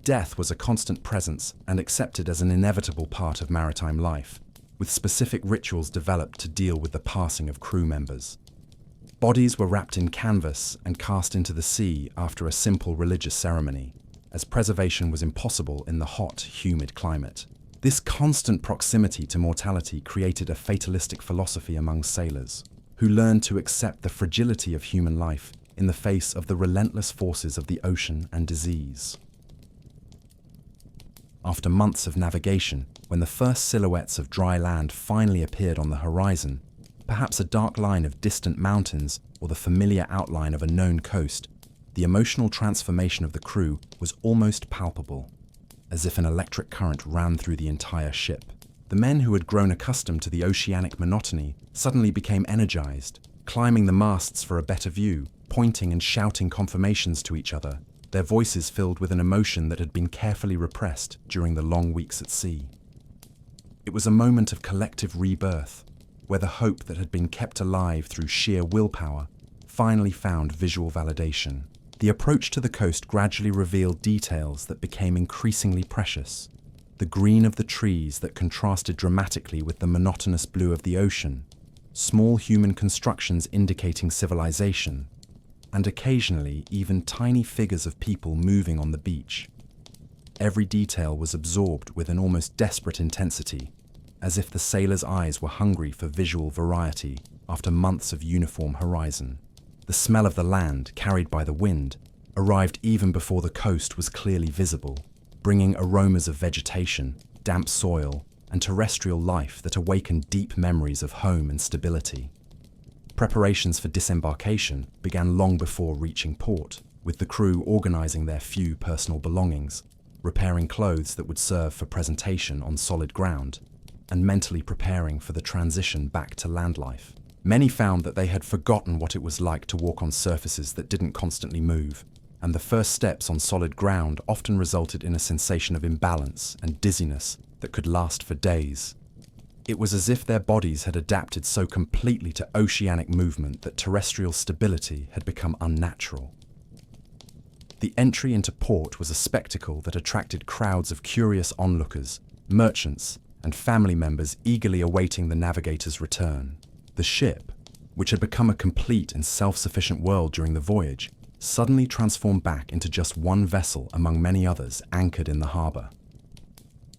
Death was a constant presence and accepted as an inevitable part of maritime life, with specific rituals developed to deal with the passing of crew members. Bodies were wrapped in canvas and cast into the sea after a simple religious ceremony, as preservation was impossible in the hot, humid climate. This constant proximity to mortality created a fatalistic philosophy among sailors, who learned to accept the fragility of human life in the face of the relentless forces of the ocean and disease. After months of navigation, when the first silhouettes of dry land finally appeared on the horizon, perhaps a dark line of distant mountains or the familiar outline of a known coast, the emotional transformation of the crew was almost palpable, as if an electric current ran through the entire ship. The men who had grown accustomed to the oceanic monotony suddenly became energized, climbing the masts for a better view, pointing and shouting confirmations to each other, their voices filled with an emotion that had been carefully repressed during the long weeks at sea. It was a moment of collective rebirth, where the hope that had been kept alive through sheer willpower finally found visual validation. The approach to the coast gradually revealed details that became increasingly precious. The green of the trees that contrasted dramatically with the monotonous blue of the ocean, small human constructions indicating civilization, and occasionally even tiny figures of people moving on the beach. Every detail was absorbed with an almost desperate intensity, as if the sailors' eyes were hungry for visual variety after months of uniform horizon. The smell of the land, carried by the wind, arrived even before the coast was clearly visible, bringing aromas of vegetation, damp soil, and terrestrial life that awakened deep memories of home and stability. Preparations for disembarkation began long before reaching port, with the crew organizing their few personal belongings, repairing clothes that would serve for presentation on solid ground, and mentally preparing for the transition back to land life. Many found that they had forgotten what it was like to walk on surfaces that didn't constantly move, and the first steps on solid ground often resulted in a sensation of imbalance and dizziness that could last for days. It was as if their bodies had adapted so completely to oceanic movement that terrestrial stability had become unnatural. The entry into port was a spectacle that attracted crowds of curious onlookers, merchants, and family members eagerly awaiting the navigator's return. The ship, which had become a complete and self-sufficient world during the voyage, suddenly transformed back into just one vessel among many others anchored in the harbor.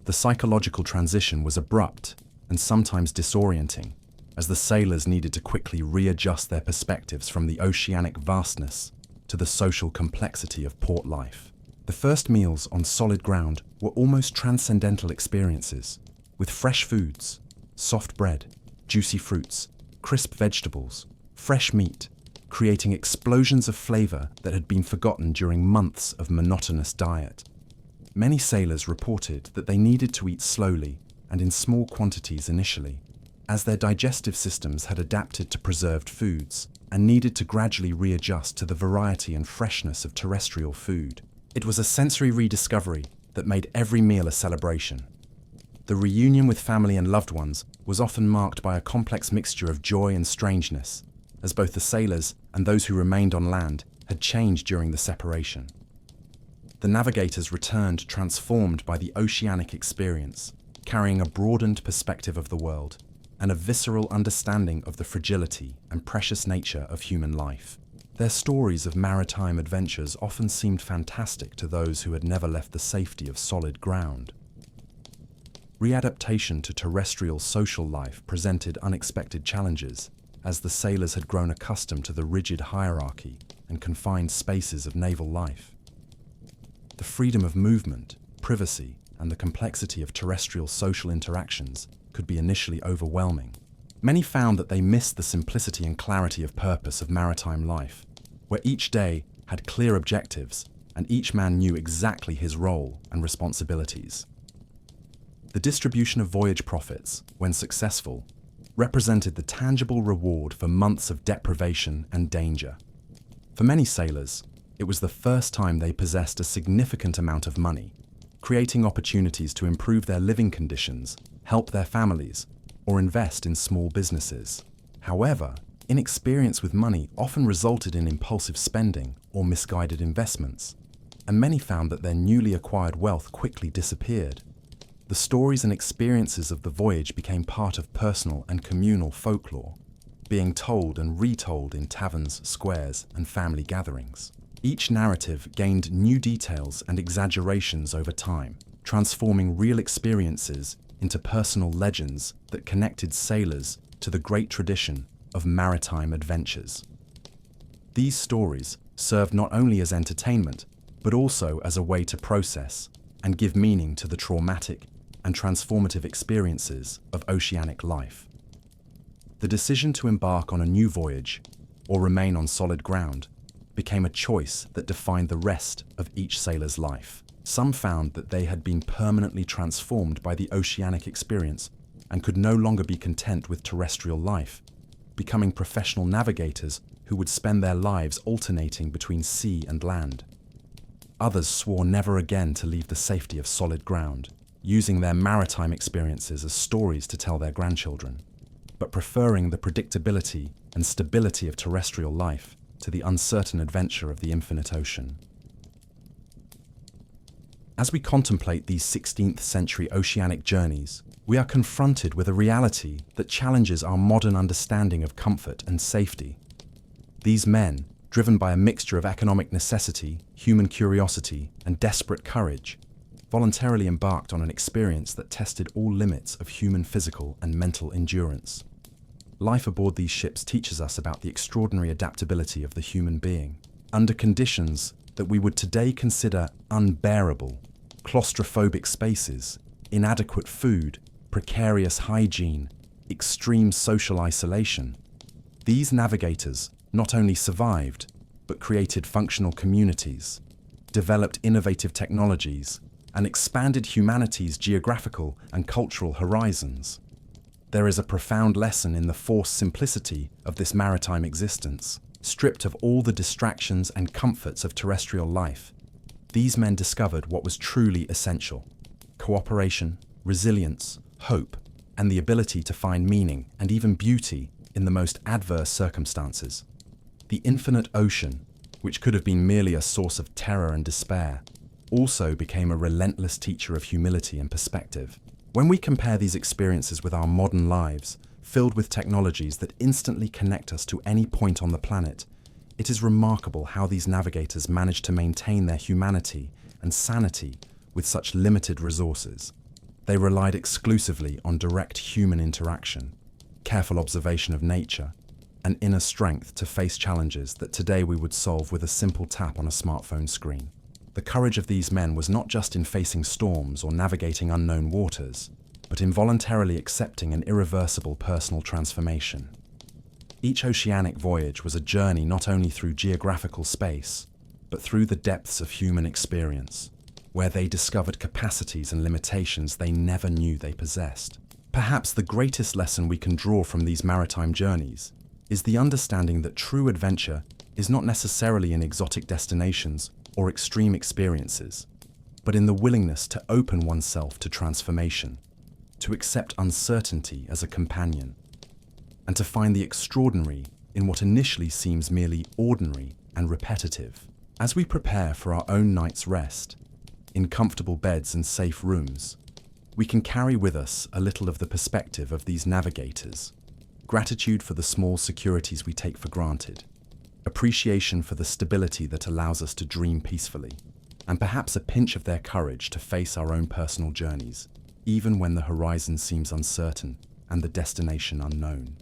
The psychological transition was abrupt and sometimes disorienting, as the sailors needed to quickly readjust their perspectives from the oceanic vastness to the social complexity of port life. The first meals on solid ground were almost transcendental experiences, with fresh foods, soft bread, juicy fruits, crisp vegetables, fresh meat, creating explosions of flavor that had been forgotten during months of monotonous diet. Many sailors reported that they needed to eat slowly and in small quantities initially, as their digestive systems had adapted to preserved foods and needed to gradually readjust to the variety and freshness of terrestrial food. It was a sensory rediscovery that made every meal a celebration. The reunion with family and loved ones was often marked by a complex mixture of joy and strangeness, as both the sailors and those who remained on land had changed during the separation. The navigators returned transformed by the oceanic experience, carrying a broadened perspective of the world and a visceral understanding of the fragility and precious nature of human life. Their stories of maritime adventures often seemed fantastic to those who had never left the safety of solid ground. Readaptation to terrestrial social life presented unexpected challenges, as the sailors had grown accustomed to the rigid hierarchy and confined spaces of naval life. The freedom of movement, privacy, and the complexity of terrestrial social interactions could be initially overwhelming. Many found that they missed the simplicity and clarity of purpose of maritime life, where each day had clear objectives and each man knew exactly his role and responsibilities. The distribution of voyage profits, when successful, represented the tangible reward for months of deprivation and danger. For many sailors, it was the first time they possessed a significant amount of money, creating opportunities to improve their living conditions, help their families, or invest in small businesses. However, inexperience with money often resulted in impulsive spending or misguided investments, and many found that their newly acquired wealth quickly disappeared. The stories and experiences of the voyage became part of personal and communal folklore, being told and retold in taverns, squares, and family gatherings. Each narrative gained new details and exaggerations over time, transforming real experiences into personal legends that connected sailors to the great tradition of maritime adventures. These stories served not only as entertainment, but also as a way to process and give meaning to the traumatic and transformative experiences of oceanic life. The decision to embark on a new voyage or remain on solid ground became a choice that defined the rest of each sailor's life. Some found that they had been permanently transformed by the oceanic experience and could no longer be content with terrestrial life, becoming professional navigators who would spend their lives alternating between sea and land. Others swore never again to leave the safety of solid ground, using their maritime experiences as stories to tell their grandchildren, but preferring the predictability and stability of terrestrial life to the uncertain adventure of the infinite ocean. As we contemplate these 16th century oceanic journeys, we are confronted with a reality that challenges our modern understanding of comfort and safety. These men, driven by a mixture of economic necessity, human curiosity, and desperate courage, voluntarily embarked on an experience that tested all limits of human physical and mental endurance. Life aboard these ships teaches us about the extraordinary adaptability of the human being. Under conditions that we would today consider unbearable, claustrophobic spaces, inadequate food, precarious hygiene, extreme social isolation. These navigators not only survived, but created functional communities, developed innovative technologies, and expanded humanity's geographical and cultural horizons. There is a profound lesson in the forced simplicity of this maritime existence. Stripped of all the distractions and comforts of terrestrial life, these men discovered what was truly essential: cooperation, resilience, hope, and the ability to find meaning and even beauty in the most adverse circumstances. The infinite ocean, which could have been merely a source of terror and despair, also became a relentless teacher of humility and perspective. When we compare these experiences with our modern lives, filled with technologies that instantly connect us to any point on the planet, it is remarkable how these navigators managed to maintain their humanity and sanity with such limited resources. They relied exclusively on direct human interaction, careful observation of nature, and inner strength to face challenges that today we would solve with a simple tap on a smartphone screen. The courage of these men was not just in facing storms or navigating unknown waters, but in voluntarily accepting an irreversible personal transformation. Each oceanic voyage was a journey not only through geographical space, but through the depths of human experience, where they discovered capacities and limitations they never knew they possessed. Perhaps the greatest lesson we can draw from these maritime journeys is the understanding that true adventure is not necessarily in exotic destinations or extreme experiences, but in the willingness to open oneself to transformation, to accept uncertainty as a companion, and to find the extraordinary in what initially seems merely ordinary and repetitive. As we prepare for our own night's rest, in comfortable beds and safe rooms, we can carry with us a little of the perspective of these navigators: gratitude for the small securities we take for granted, appreciation for the stability that allows us to dream peacefully, and perhaps a pinch of their courage to face our own personal journeys, even when the horizon seems uncertain and the destination unknown.